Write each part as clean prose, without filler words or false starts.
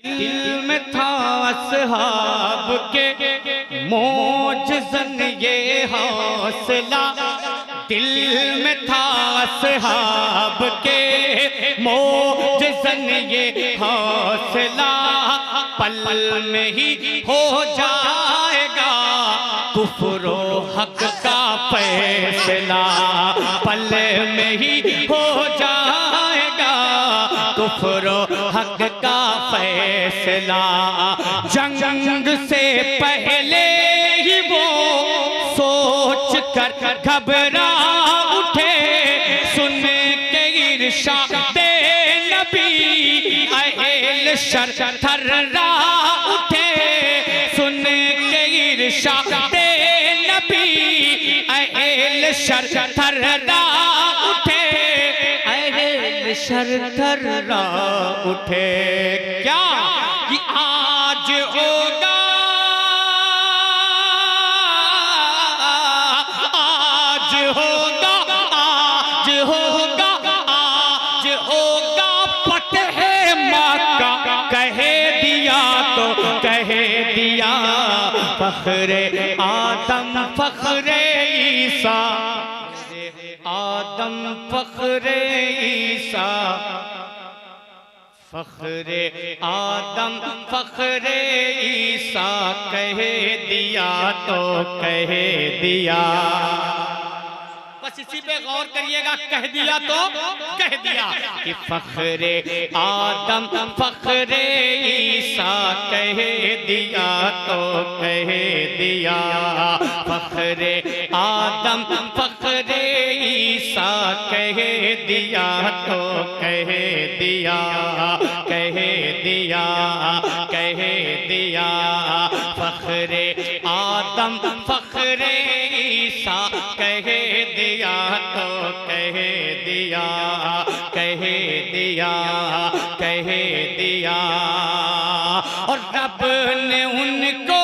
दिल में था असहाब के मोजज़न ये हौसला, दिल में था असहाब के मोजज़न ये हौसला, पल में ही हो जाएगा कुफ्र हक का फैसला, पल में ही हो जाएगा कुफ्र हक का फैसला। जंग से पहले ही वो सोच कर घबरा उठे, सुन के इरशादे नबी अहल शर थर्रा उठे, सुन के इरशादे नबी अहल शर थर्रा उठे, अहल शर थर्रा उठे। क्या कि आज होगा, आज होगा, आज होगा, आज होगा फतह मक्का, कह दिया तो कह दिया, फख्रे आदम फख्रे ईसा, आदम फख्रे ईसा, फख्रे आदम फख्रे ईसा, कह दिया तो कह दिया। बस इसी पे गौर करिएगा, कह दिया तो कह दिया कि फख्रे आदम फख्रे ईसा, कह दिया तो कह दिया, फख्रे आदम फख्रे ईसा, कह दिया तो कह दिया, कह दिया, कह दिया, फख्रे आदम फख्रे ईसा, कह दिया तो कह दिया, कह दिया, कह दिया। और रब ने उनको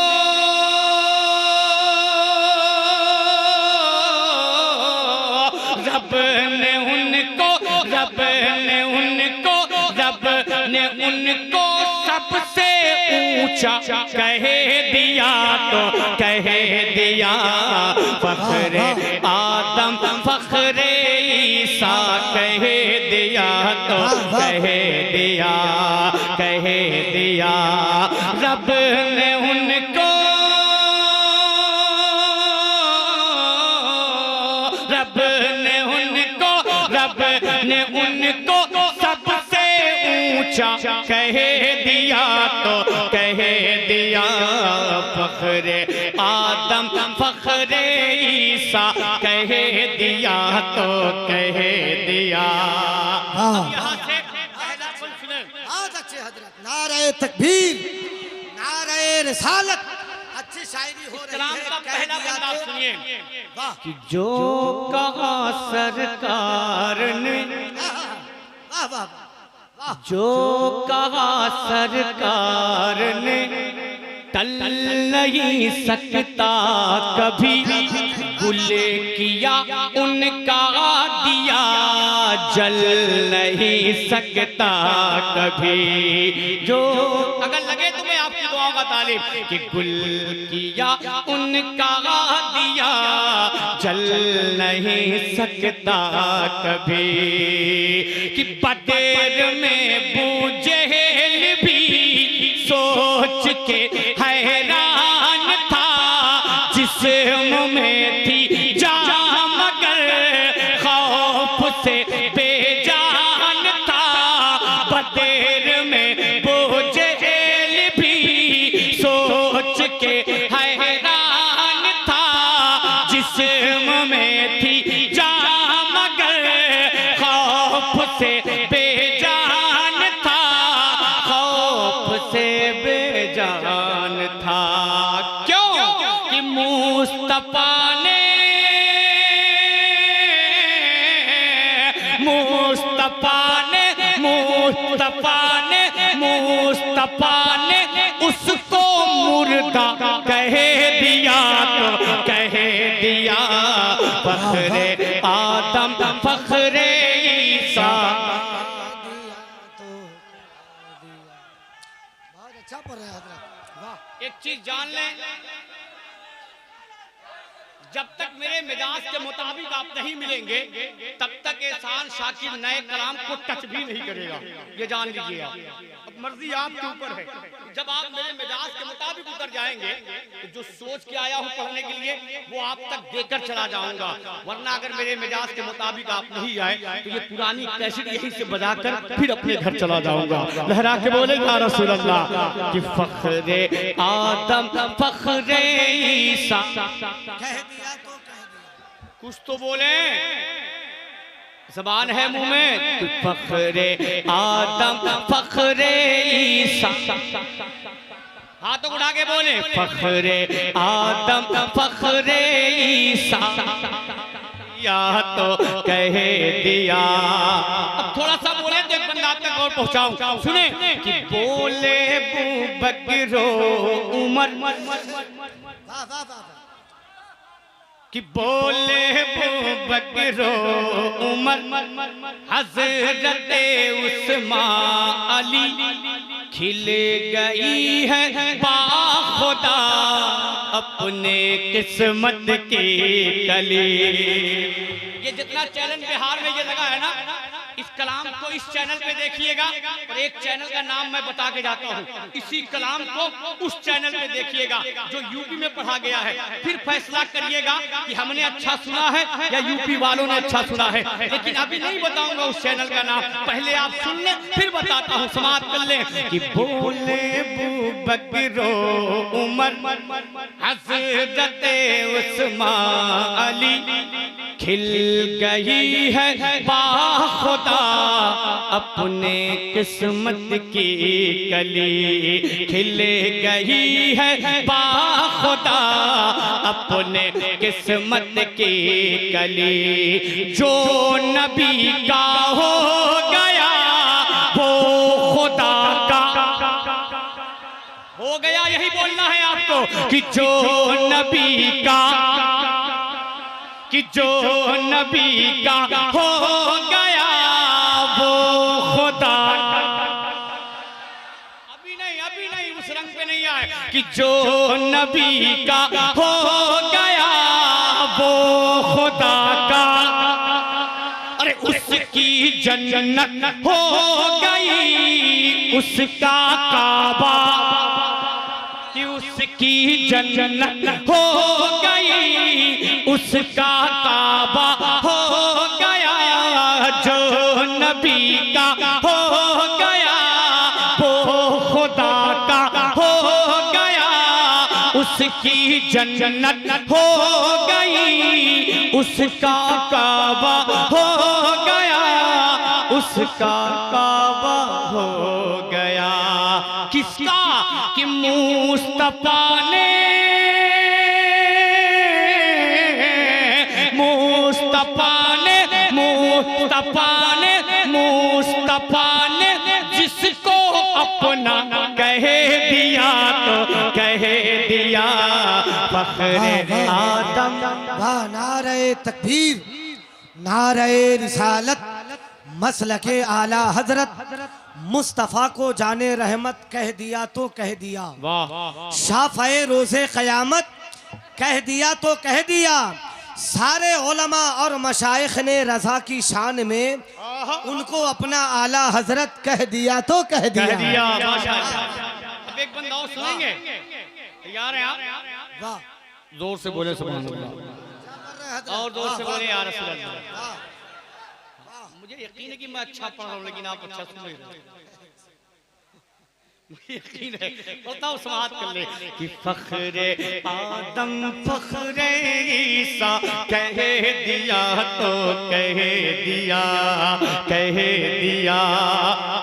रब ने उनको रब ने उनको रब ने उनको सबसे ऊंचा कह दिया तो कह दिया, फख्रे आदम फख्रे ईसा, कह दिया तो कह दिया, कह दिया। रब ने उनको रब ने उनको रब ने उनको सबसे ऊंचा कह दिया तो कह दिया, फख्रे आदम फख्रे ईसा, कह दिया तो कह दिया। यहाँ से बहुत अच्छे हजरत, नारे तकबीर, नारे रिसालत, अच्छी शायरी हो रही है। पहला बंदा सुनिए वाह कि जो कहा सरकार ने, वाह वाह वाह, जो कहा सरकार ने टल नहीं सकता कभी, गुले किया उनका दिया जल नहीं सकता कभी। जो अगर लगे तुम्हें आपकी दुआओं का तालिब कि गुल किया उनका दिया जल नहीं सकता कभी, कि बदेर में बूझेल भी सोच के हैरान था, जिस्म में थी जान मगर खौफ से बेजान था, बदेर में बूझेल भी सोच के हैरान था, जिस्म में थी जान मगर खौफ से बेजान था, खौफ से बेजान था। क्यों कि मुस्तफा ने मुस्तफा ने मुस्तफा ने मुस्तफा ने उसको मुर्दा कह दिया तो कह दिया, फख्रे आदम फख्रे ईसा। बहुत अच्छा पढ़ रहे हैं हजरत, वाह। एक चीज जान लें, जब तक मेरे मिजाज के मुताबिक आप नहीं मिलेंगे तब तक एहसान शाकिर नए कलाम को टच भी नहीं करेगा, ये जान लीजिए आप। अब मर्जी आपके ऊपर है, जब आप मेरे मिजाज के मुताबिक उतर जाएंगे तो जो सोच के आया हूँ पढ़ने के लिए वो आप तक देकर चला जाऊंगा, वरना अगर मेरे मिजाज के मुताबिक आप नहीं आए तो ये पुरानी कैसेट यहीं से बजाकर फिर अपने घर चला जाऊंगा। लहरा के बोले या रसूल अल्लाह कि फख्रे आदम फख्रे ईसा, कह दिया तो कह दिया, कुछ तो बोले, ज़बान है मुंह में। तो फख्रे आदम फख्रे ईसा, हाथों उठा के बोले फख्रे आदम फख्रे ईसा, या तो कह दिया। अब थोड़ा सा बोले तो एक बंदा तक और पहुंचाऊं, सुने कि बोले बकरो उमर, वाह वाह वाह, कि बोले बकरो उमर हजरत उस्मान अली, खिल गई है बाखुदा अपने किस्मत की कली। ये जितना चैलेंज बिहार में ये लगा है ना, इस कलाम को इस चैनल पे देखिएगा, और एक चैनल का नाम मैं बता के जाता हूँ, इसी कलाम को उस चैनल पे देखिएगा जो यूपी में पढ़ा गया है, फिर फैसला करिएगा कि हमने अच्छा सुना है या यूपी वालों ने अच्छा सुना है। लेकिन अभी नहीं बताऊंगा उस चैनल का नाम, पहले आप सुन लें फिर बताता हूँ, समाप्त कर लें कि बोले बकरो उमर हजरत उस्मान अली, खिल गई है बाखुदा अपने किस्मत की कली, खिल गई है बाखुदा अपने किस्मत की कली। जो नबी का हो गया वो खुदा का हो गया, यही बोलना है आपको कि जो नबी का, कि जो नबी का हो गया वो खुदा। अभी नहीं उस रंग पे नहीं आए कि जो नबी का हो गया वो खुदा का, अरे उसकी जन्नत हो गई उसका काबा, कि उसकी जन्नत हो गई उसका काबा हो गया। जो नबी का हो गया वो खुदा का हो गया, उसकी जन्नत हो गई उसका काबा हो गया, उसका काबा हो गया। किसका? कि मुस्तफा ने, मुस्तफा ने, मुस्तफा ने, मुस्तफा ने जिसको अपना कह दिया तो कह दिया फख्रे आदम। वाह, नारे तकबीर, नारे रिसालत, मसलके आला हजरत मुस्तफ़ा को जाने रहमत कह दिया तो कह दिया, शाफ़े रोज़े क़यामत कह दिया तो कह दिया। सारे उलमा और मशाइख ने रज़ा की शान में उनको अपना आला हजरत कह दिया तो कह दिया। अब एक बंदा और सुनेंगे, तैयार हैं आप? वाह, जोर से बोले सुभान अल्लाह, और जोर से बोले या रसूल अल्लाह। मुझे यकीन है कि मैं अच्छा पढ़ रहा हूँ, लेकिन आप अच्छा सुन रहे हो, मुझे यकीन है। बताओ, समाप्त कर ले कि फख्रे आदम फख्रे ईसा कह दिया तो कह दिया, कह दिया।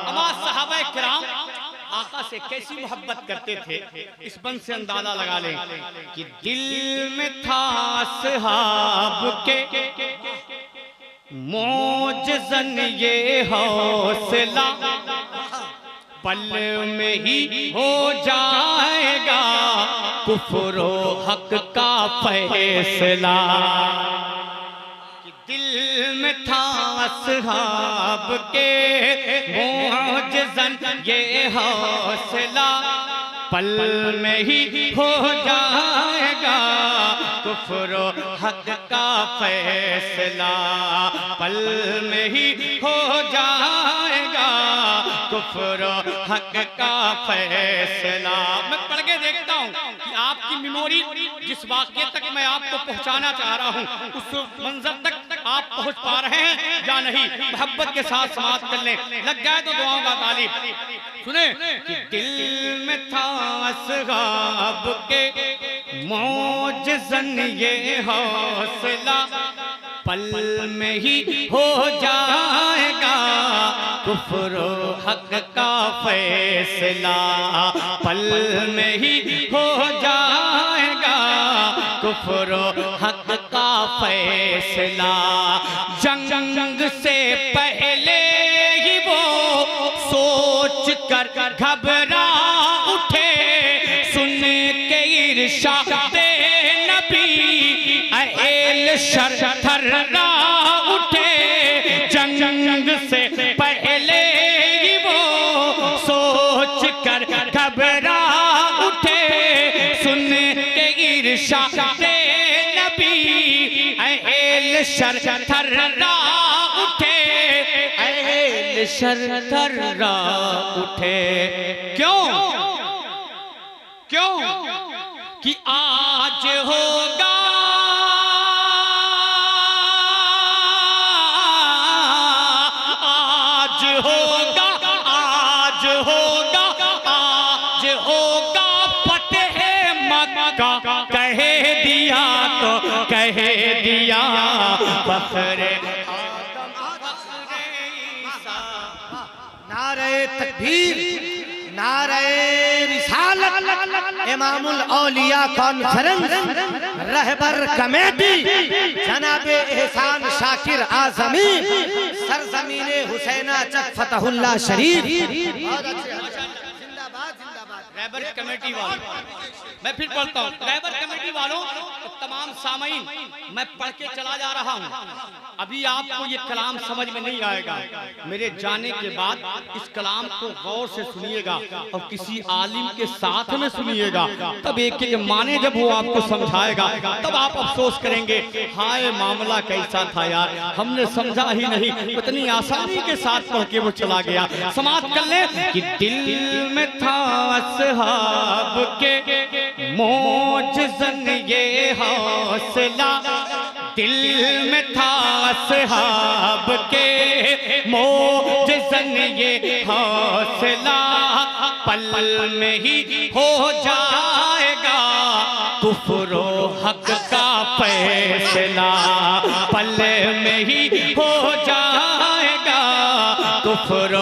हमारे सहाबा किराम आका से कैसी मोहब्बत करते थे, इस बंद से अंदाजा लगा लें कि दिल में था सहाब के मौजज़न ये हौसला, पल में ही हो जाएगा कुफ्र हक का फैसला। कि दिल में था अस्हाब के मोअज़्ज़न ये हौसला, पल में ही हो जाएगा कुफ्र हक का फैसला, पल में ही हो जाएगा कुफ्र हक का फैसला। मैं पढ़ के देखता हूँ कि आपकी मेमोरी जिस वाक्य तक मैं आपको पहुँचाना चाह रहा हूँ उस मंजर तक आप पहुँच पा रहे हैं या नहीं। मोहब्बत के साथ समाप्त कर लें, लग जाए तो दुआओं का तालिब। सुने कि दिल में था अस्हाब के मोअज़्ज़न ये हौसला, पल में ही हो जाएगा कुफ्र हक का फैसला, पल में ही हो जाएगा कुफ्र हक का फैसला। जंग से पहले ही वो सोच कर घबरा उठे, सुन के इरशादे नबी अहल शर थर्रा उठे। जंग से पहले ही वो सोच कर घबरा उठे, सुन के इरशादे नबी अहल शर थर्रा उठे, अहल शर थर्रा उठे। क्यों क्यों कि आज होगा आज होगा आज होगा आज होगा फतेह मक्का, कह दिया तो कह दिया फख्रे नारे तकबीर, नारे रिसालत, इमामुल औलिया कॉन्फ्रेंस, रहबर कमेटी जनाबे एहसान शाकिर आज़मी, सरजमीने हुसैना चक फतहुल्लाह शरीफ। रहबर कमेटी वालों, मैं फिर पढ़ता हूँ, रहबर कमेटी वालों तमाम सामीन, मैं पढ़ के चला जा रहा हूँ। अभी आपको ये कलाम समझ में नहीं आएगा, मेरे जाने के बाद इस कलाम को गौर से सुनिएगा और किसी आलिम के साथ में सुनिएगा, तब एक एक माने जब वो आपको समझाएगा तब आप अफसोस करेंगे, हाय मामला कैसा था यार, हमने समझा ही नहीं, इतनी आसानी के साथ पढ़ के वो चला गया। समाप्त कर ले कि दिल में था अस्हाब के मोअज़्ज़न ये हौसला, दिल में था अस्हाब के मोअज़्ज़न ये हौसला, पल में ही हो जाएगा कुफ्र हक का फैसला, पल में ही हो जाएगा कुफ्र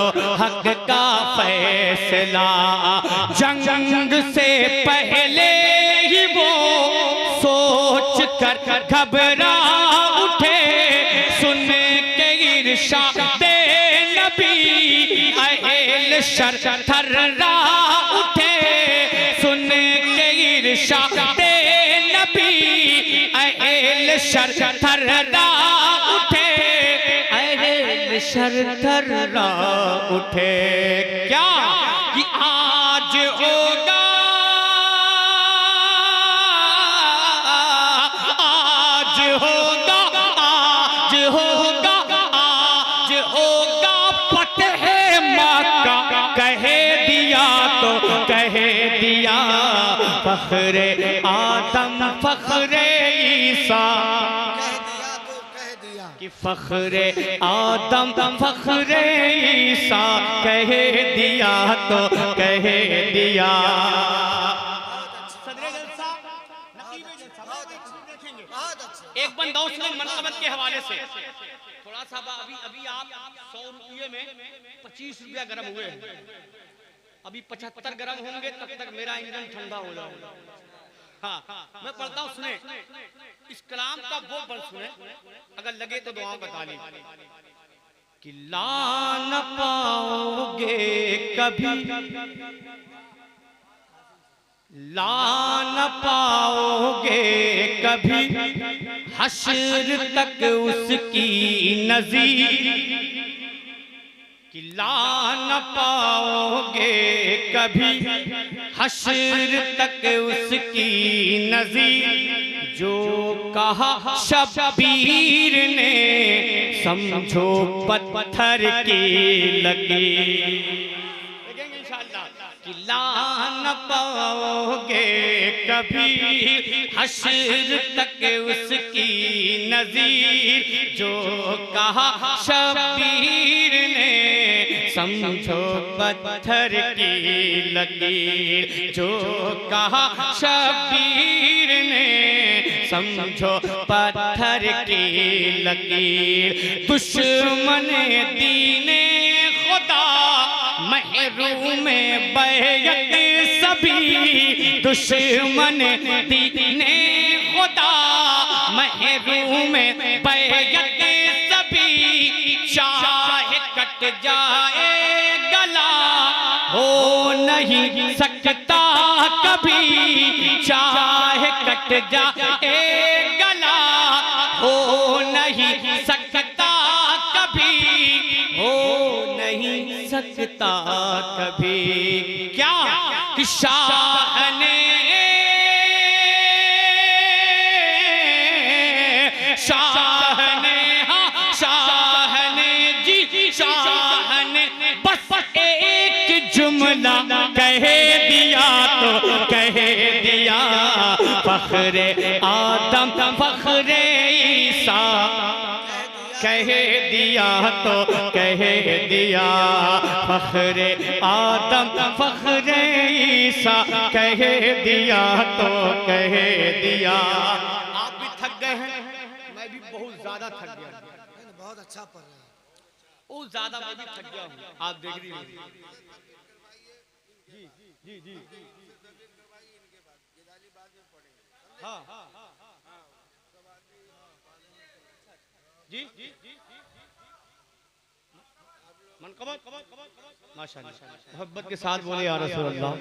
हक का फैसला। जंग से पहले ही वो सोच कर घबरा उठे, सुन के इरशादे नबी अहल शर थर्रा उठे, सुन के इरशादे नबी अहल शर थर्रा उठे, अहल शर थर्रा उठे। क्या कि आज होगा आज होगा आज होगा आज होगा फतेह मक्का, कह दिया तो कह दिया फख्रे आदम फख्रे ईसा, कि फख्रे आदम फख्रे ईसा कह दिया तो कह दिया। एक बंदौस में मनकबत के हवाले से थोड़ा सा अभी आप 100 रुपये में 25 रुपया गर्म हुए हैं, अभी 75 गर्म होंगे तब तक मेरा इंजन ठंडा हो जाएगा। हाँ, मैं पढ़ता हूँ, सुने इस कलाम का वो बल सुने, अगर लगे तो दुआओं का तालीम। कि ला न पाओगे कभी, ला न पाओगे कभी हश्र तक उसकी नज़ीर कि ला न पाओगे कभी, हश्र तक उसकी नज़ीर। जो कहा शब्बीर ने समझो पत्थर की लकीर। देखेंगे इंशाअल्लाह कि ला न पाओगे कभी, हश्र तक उसकी नज़ीर। जो कहा शब्बीर ने समझो पत्थर की लकीर। जो कहा शब्बीर ने समझो पत्थर की लकीर। दुश्मन दीने खुदा महरूम बैयत सभी, दुश्मन दीने खुदा महरूम बैयत सभी। चाहे कट जाए गला हो नहीं सकता कभी, चाहे कट जाए गला हो नहीं सकता कभी, हो नहीं सकता कभी। क्या कि शाह ने बस एक जुमला कह दिया तो कह दिया, फख्रे आदम फख्रे ईसा कह दिया तो कह दिया, फख्रे आदम फख्रे ईसा कह दिया तो कह दिया। आप भी थक गए हैं, मैं भी बहुत ज्यादा थक गया। बहुत अच्छा पढ़ रहे हैं। बहुत ज्यादा मैं भी थक गया हूँ, आप देख रही जी जी जी। हाँ जी मनकबत माशाअल्लाह मोहब्बत के साथ बोले या रसूल अल्लाह।